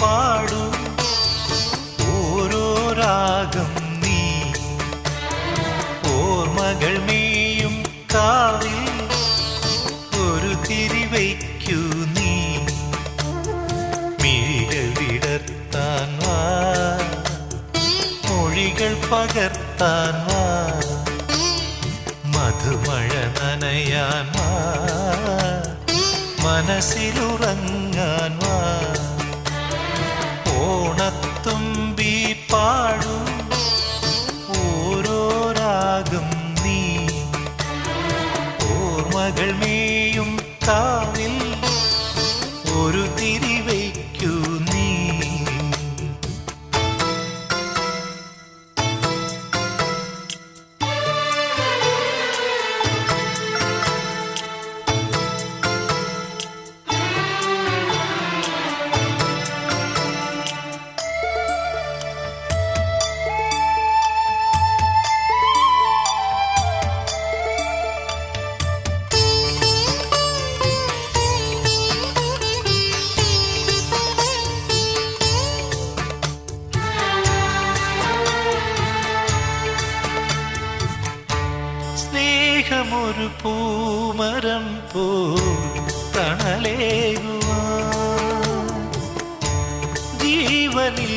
പാടൂ ഓരോ രാഗം നീ ഓർമ്മകൾ മേയും കാവിൽ ഒരു തിരിവയ്ക്കൂ നീ മിഴികൾ വിടർത്താൻ വാ മൊഴികൾ പകർത്താൻ വാ മധുമഴ നനയാൻ വാ മനസ്സിലുറങ്ങാൻ വാ ഓണത്തുമ്പി പാടൂ ഓരോ രാഗം നീ ഓർമ്മകൾ മേയും കാവിൽ ഒരു തിരിവയ്ക്കൂ നീ. സ്നേഹമൊരു പൂമരം പോ തണലേകുവാൻ ജീവനിൽ